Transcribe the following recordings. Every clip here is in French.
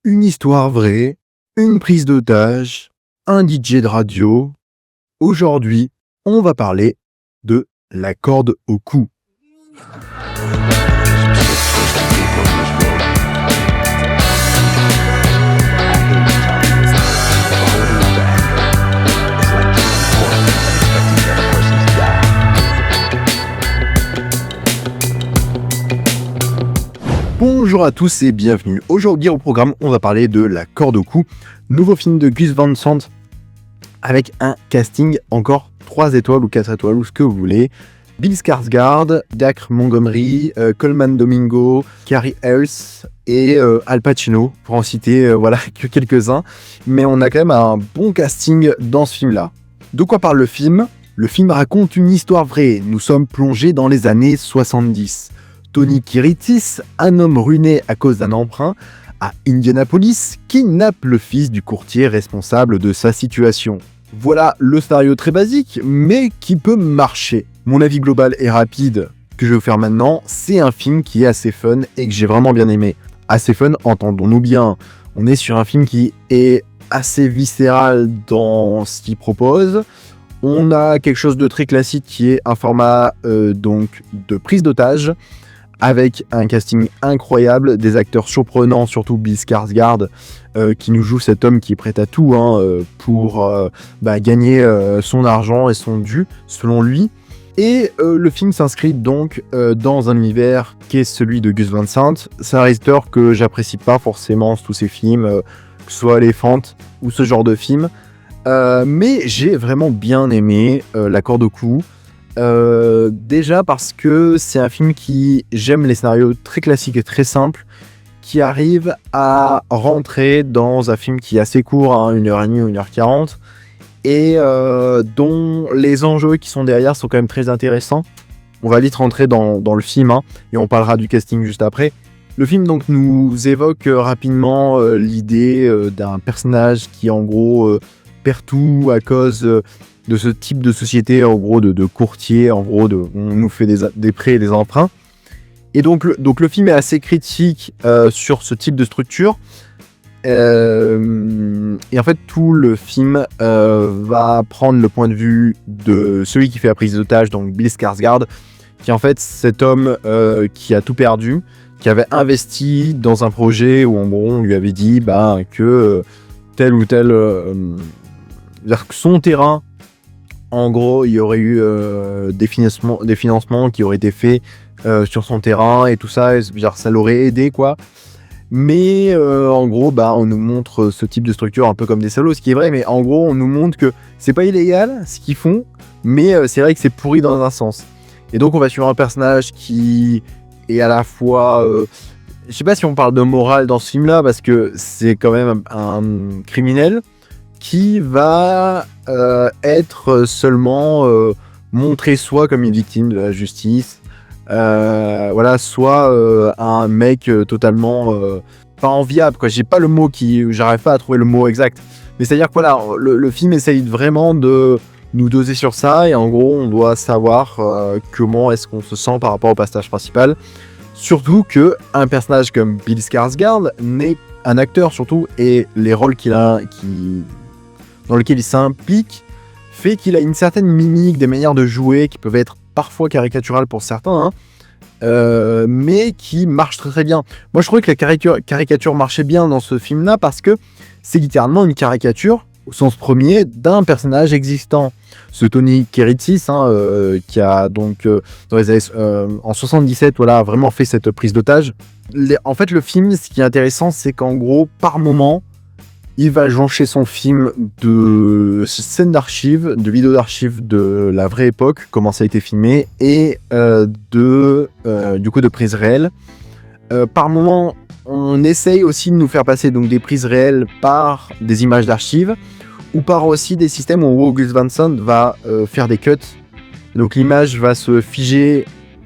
Une histoire vraie, une prise d'otage, un DJ de radio. Aujourd'hui, on va parler de la corde au cou. Bonjour à tous et bienvenue. Aujourd'hui au programme, on va parler de La corde au cou, nouveau film de Gus Van Sant avec un casting encore 3 étoiles ou 4 étoiles ou ce que vous voulez. Bill Skarsgård, Dacre Montgomery, Colman Domingo, Cary Elwes et Al Pacino, pour en citer que quelques-uns. Mais on a quand même un bon casting dans ce film-là. De quoi parle le film ? Le film raconte une histoire vraie. Nous sommes plongés dans les années 70. Tony Kiritsis, un homme ruiné à cause d'un emprunt, à Indianapolis, kidnappe le fils du courtier responsable de sa situation. Voilà le scénario très basique, mais qui peut marcher. Mon avis global et rapide que je vais vous faire maintenant, c'est un film qui est assez fun et que j'ai vraiment bien aimé. Assez fun, entendons-nous bien. On est sur un film qui est assez viscéral dans ce qu'il propose. On a quelque chose de très classique qui est un format donc de prise d'otage, avec un casting incroyable, des acteurs surprenants, surtout Bill Skarsgård, qui nous joue cet homme qui est prêt à tout pour gagner son argent et son dû, selon lui. Et le film s'inscrit donc dans un univers qui est celui de Gus Van Sant. C'est un réalisateur que j'apprécie pas forcément tous ses films, que ce soit Elephant ou ce genre de film. Mais j'ai vraiment bien aimé La corde au cou. Déjà parce que c'est un film qui, j'aime les scénarios très classiques et très simples, qui arrive à rentrer dans un film qui est assez court, 1h30 ou 1h40, et dont les enjeux qui sont derrière sont quand même très intéressants. On va vite rentrer dans le film, et on parlera du casting juste après. Le film donc nous évoque rapidement l'idée d'un personnage qui en gros perd tout à cause de ce type de société, en gros, de courtier, en gros, on nous fait des prêts et des emprunts. Et donc le film est assez critique sur ce type de structure. Et en fait, tout le film va prendre le point de vue de celui qui fait la prise d'otage, donc Bill Skarsgård, qui est en fait cet homme qui a tout perdu, qui avait investi dans un projet où, en gros, on lui avait dit que tel ou tel... son terrain, en gros, il y aurait eu des financements qui auraient été faits sur son terrain et tout ça, ça l'aurait aidé, quoi. Mais en gros, on nous montre ce type de structure un peu comme des salauds, ce qui est vrai, mais en gros, on nous montre que c'est pas illégal ce qu'ils font, mais c'est vrai que c'est pourri dans un sens. Et donc, on va suivre un personnage qui est à la fois... je sais pas si on parle de morale dans ce film-là, parce que c'est quand même un criminel qui va être seulement montré soit comme une victime de la justice, soit un mec totalement pas enviable, quoi. J'ai pas le mot j'arrive pas à trouver le mot exact. Mais c'est-à-dire que le film essaye vraiment de nous doser sur ça, et en gros, on doit savoir comment est-ce qu'on se sent par rapport au personnage principal. Surtout qu'un personnage comme Bill Skarsgård n'est un acteur surtout, et les rôles dans lequel il s'implique fait qu'il a une certaine mimique, des manières de jouer qui peuvent être parfois caricaturales pour certains, mais qui marchent très très bien. Moi je trouvais que la caricature marchait bien dans ce film-là parce que c'est littéralement une caricature, au sens premier, d'un personnage existant. Ce Tony Kiritsis, qui a donc dans les années, en 77, vraiment fait cette prise d'otage. En fait, le film, ce qui est intéressant, c'est qu'en gros, par moment, il va joncher son film de scènes d'archives, de vidéos d'archives de la vraie époque, comment ça a été filmé, et de prises réelles. Par moment, on essaye aussi de nous faire passer donc des prises réelles par des images d'archives, ou par aussi des systèmes où Gus Van Sant va faire des cuts. Donc l'image va se figer,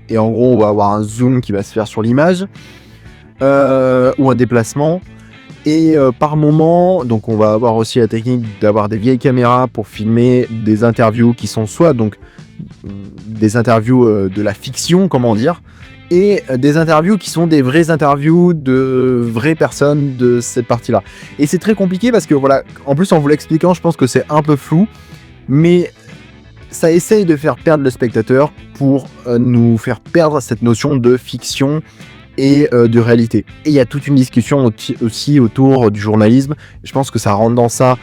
et en gros, on va avoir un zoom qui va se faire sur l'image, ou un déplacement. Et par moment, donc on va avoir aussi la technique d'avoir des vieilles caméras pour filmer des interviews qui sont soit donc des interviews de la fiction, comment dire, et des interviews qui sont des vraies interviews de vraies personnes de cette partie-là. Et c'est très compliqué parce que voilà, en plus en vous l'expliquant, je pense que c'est un peu flou, mais ça essaye de faire perdre le spectateur pour nous faire perdre cette notion de fiction et de réalité. Et il y a toute une discussion aussi autour du journalisme. Je pense que ça rentre dans ça.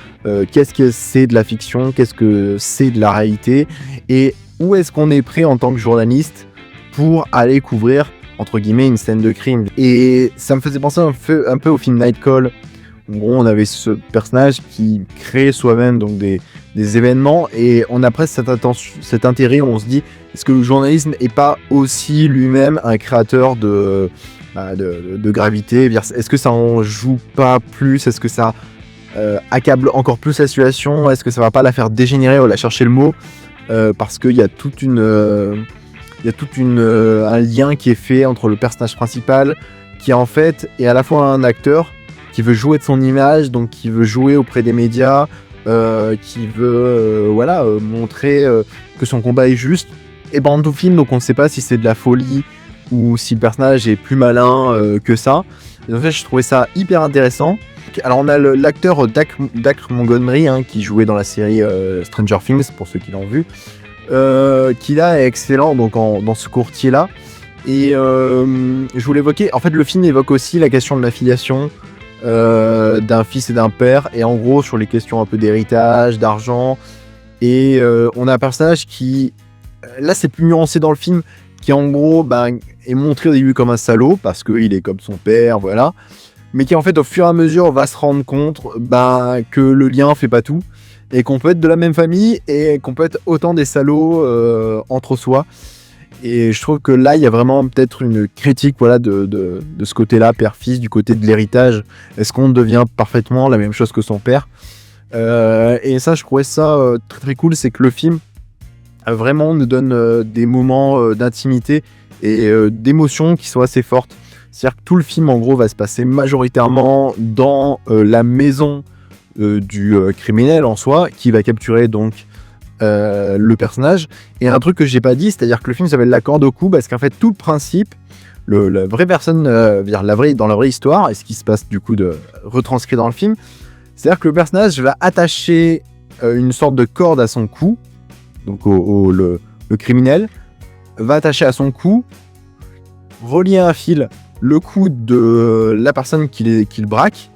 Qu'est-ce que c'est de la fiction? Qu'est-ce que c'est de la réalité? Et où est-ce qu'on est prêt en tant que journaliste pour aller couvrir, entre guillemets, une scène de crime? Et ça me faisait penser un peu au film Night Call. En gros, on avait ce personnage qui crée soi-même donc des événements, et on a presque cet intérêt où on se dit, est-ce que le journalisme n'est pas aussi lui-même un créateur de gravité? Est-ce que ça en joue pas plus? Est-ce que ça accable encore plus la situation? Est-ce que ça va pas la faire dégénérer? On va chercher le mot, parce qu'il y a un lien qui est fait entre le personnage principal, qui en fait est à la fois un acteur qui veut jouer de son image, donc qui veut jouer auprès des médias, qui veut montrer que son combat est juste. Et pendant tout le film, donc on ne sait pas si c'est de la folie ou si le personnage est plus malin que ça. Et en fait, je trouvais ça hyper intéressant. Alors on a l'acteur Dacre Montgomery, qui jouait dans la série Stranger Things, pour ceux qui l'ont vu, qui là est excellent donc dans ce courtier-là. Et je voulais évoquer, en fait le film évoque aussi la question de l'affiliation d'un fils et d'un père, et en gros sur les questions un peu d'héritage, d'argent, et on a un personnage qui, là c'est plus nuancé dans le film, qui en gros est montré au début comme un salaud parce qu'il est comme son père, voilà, mais qui en fait au fur et à mesure va se rendre compte que le lien fait pas tout, et qu'on peut être de la même famille et qu'on peut être autant des salauds entre soi. Et je trouve que là, il y a vraiment peut-être une critique de ce côté-là, père-fils, du côté de l'héritage. Est-ce qu'on devient parfaitement la même chose que son père? Et ça, je trouvais ça très très cool, c'est que le film vraiment nous donne des moments d'intimité et d'émotion qui sont assez fortes. C'est-à-dire que tout le film, en gros, va se passer majoritairement dans la maison du criminel en soi, qui va capturer donc le personnage. Et un truc que j'ai pas dit, c'est-à-dire que le film s'appelle La Corde au cou, parce qu'en fait tout le principe, la vraie personne, dans la vraie histoire, et ce qui se passe du coup de retranscrit dans le film, c'est-à-dire que le personnage va attacher une sorte de corde à son cou, donc le criminel va attacher à son cou, relier un fil le cou de la personne qui le braque,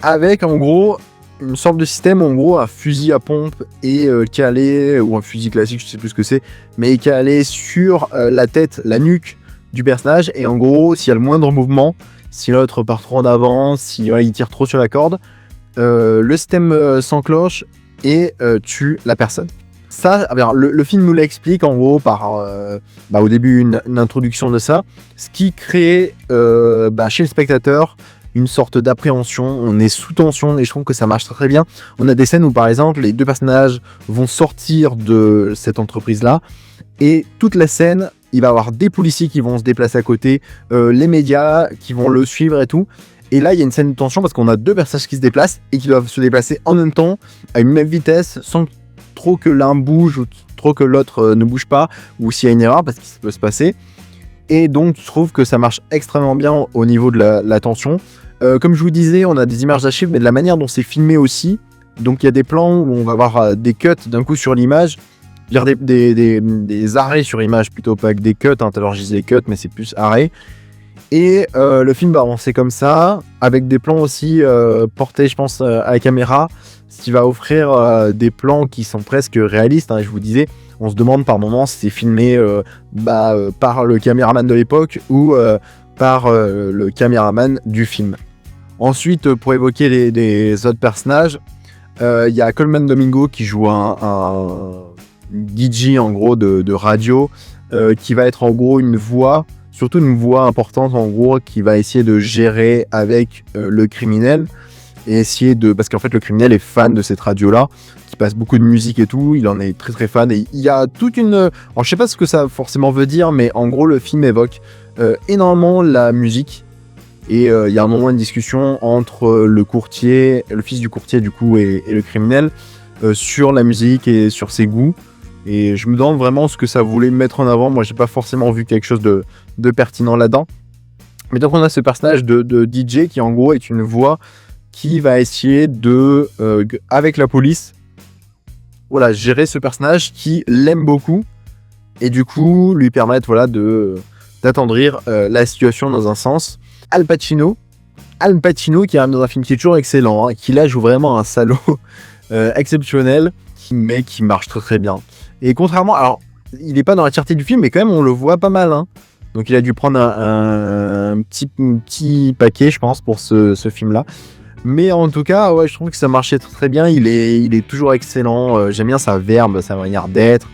avec en gros une sorte de système, en gros un fusil à pompe et calé, ou un fusil classique, je sais plus ce que c'est, mais calé sur la tête, la nuque du personnage, et en gros s'il y a le moindre mouvement, si l'autre part trop en avant, si il tire trop sur la corde, le système s'enclenche et tue la personne. Ça, alors, le film nous l'explique en gros par au début une introduction de ça, ce qui crée chez le spectateur une sorte d'appréhension. On est sous tension et je trouve que ça marche très très bien. On a des scènes où par exemple les deux personnages vont sortir de cette entreprise-là, et toute la scène, il va y avoir des policiers qui vont se déplacer à côté, les médias qui vont le suivre et tout. Et là, il y a une scène de tension parce qu'on a deux personnages qui se déplacent et qui doivent se déplacer en même temps, à une même vitesse, sans trop que l'un bouge ou trop que l'autre ne bouge pas, ou s'il y a une erreur, parce qu'il peut se passer. Et donc, je trouve que ça marche extrêmement bien au niveau de la tension. Comme je vous disais, on a des images d'archives, mais de la manière dont c'est filmé aussi. Donc, il y a des plans où on va avoir des cuts d'un coup sur l'image, des arrêts sur image plutôt, pas que des cuts. Tout à l'heure, je disais cuts, mais c'est plus arrêt. Et le film va avancer comme ça, avec des plans aussi portés, je pense, à la caméra, ce qui va offrir des plans qui sont presque réalistes. Je vous disais, on se demande par moments si c'est filmé par le caméraman de l'époque ou par le caméraman du film. Ensuite, pour évoquer les autres personnages, il y a Colman Domingo qui joue un DJ en gros de radio, qui va être en gros une voix, surtout une voix importante en gros, qui va essayer de gérer avec le criminel et essayer parce qu'en fait le criminel est fan de cette radio là, qui passe beaucoup de musique et tout, il en est très très fan, et il y a toute une, alors je sais pas ce que ça forcément veut dire, mais en gros le film évoque énormément la musique, et il y a un moment de discussion entre le courtier, le fils du courtier du coup, et le criminel sur la musique et sur ses goûts. Et je me demande vraiment ce que ça voulait mettre en avant. Moi, j'ai pas forcément vu quelque chose de pertinent là-dedans. Mais donc, on a ce personnage de DJ qui, en gros, est une voix qui va essayer de, avec la police, voilà, gérer ce personnage qui l'aime beaucoup et du coup, lui permettre, voilà, d'attendrir la situation dans un sens. Al Pacino qui arrive dans un film qui est toujours excellent, qui là joue vraiment un salaud exceptionnel, mais qui marche très très bien. Et contrairement, alors, il n'est pas dans la entièreté du film, mais quand même, on le voit pas mal, hein. Donc, il a dû prendre un petit paquet, je pense, pour ce film-là. Mais en tout cas, ouais, je trouve que ça marchait très, très bien. Il est toujours excellent. J'aime bien sa verbe, sa manière d'être.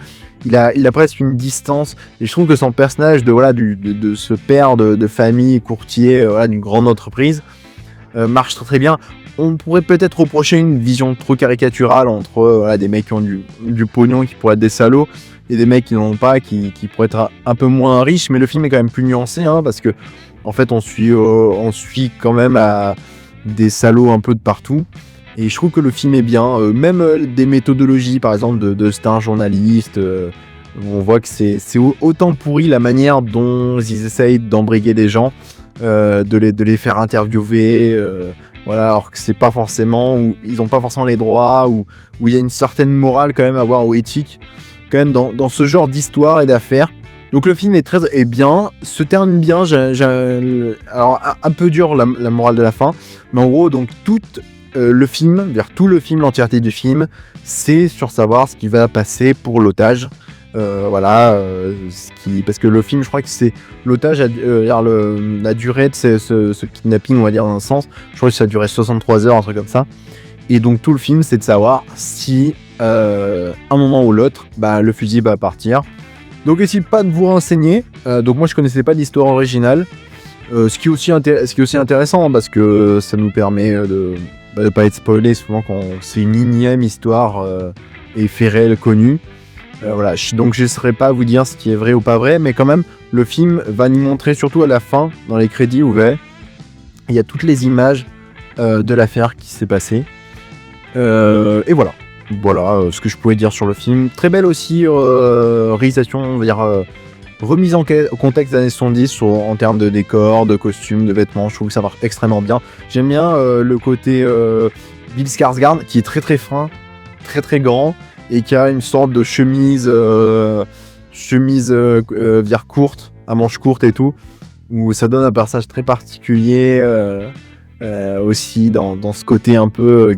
Il a presque une distance. Et je trouve que son personnage de ce père de famille, courtier, voilà, d'une grande entreprise, marche très, très bien. On pourrait peut-être reprocher une vision trop caricaturale entre voilà, des mecs qui ont du pognon, qui pourraient être des salauds, et des mecs qui n'en ont pas, qui pourraient être un peu moins riches. Mais le film est quand même plus nuancé, hein, parce que en fait, on suit quand même des salauds un peu de partout. Et je trouve que le film est bien. Même des méthodologies, par exemple, de certains journalistes, on voit que c'est autant pourri la manière dont ils essayent d'embriguer des gens, de les faire interviewer, voilà, alors que c'est pas forcément, ou ils n'ont pas forcément les droits, ou il y a une certaine morale quand même à avoir, ou éthique, quand même dans ce genre d'histoire et d'affaires. Donc le film est bien, se termine bien. Alors un peu dur la morale de la fin, mais en gros donc tout le film, l'entièreté du film, c'est sur savoir ce qui va passer pour l'otage. Voilà, parce que le film, je crois que c'est l'otage, la durée de ce kidnapping, on va dire dans un sens, je crois que ça a duré 63 heures, un truc comme ça. Et donc tout le film, c'est de savoir si un moment ou l'autre, le fusil va partir. Donc essayez pas de vous renseigner. Donc moi je connaissais pas l'histoire originale. Ce qui est aussi intéressant parce que ça nous permet de pas être spoilé souvent quand c'est une énième histoire et fait réel connue. Voilà. Donc je ne saurais pas vous dire ce qui est vrai ou pas vrai, mais quand même le film va nous montrer surtout à la fin, dans les crédits ouverts, il y a toutes les images de l'affaire qui s'est passée. Et voilà. Voilà ce que je pouvais dire sur le film. Très belle aussi réalisation, on va dire remise en contexte des années 70 en termes de décor, de costumes, de vêtements. Je trouve que ça marche extrêmement bien. J'aime bien le côté Bill Skarsgård qui est très très fin, très très grand et qui a une sorte de chemise courte, à manches courtes et tout, où ça donne un personnage très particulier aussi dans ce côté un peu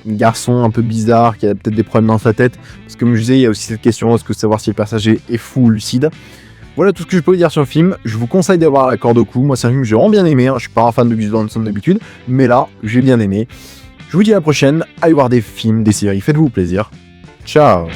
garçon un peu bizarre qui a peut-être des problèmes dans sa tête, parce que comme je disais, il y a aussi cette question, est-ce que savoir si le personnage est fou ou lucide. Voilà tout ce que je peux vous dire sur le film. Je vous conseille d'avoir la corde au cou. Moi c'est un film que j'ai vraiment bien aimé, hein. Je suis pas un fan de Gus Van Sant d'habitude, mais là j'ai bien aimé. Je vous dis à la prochaine, allez voir des films, des séries, faites-vous plaisir. Ciao.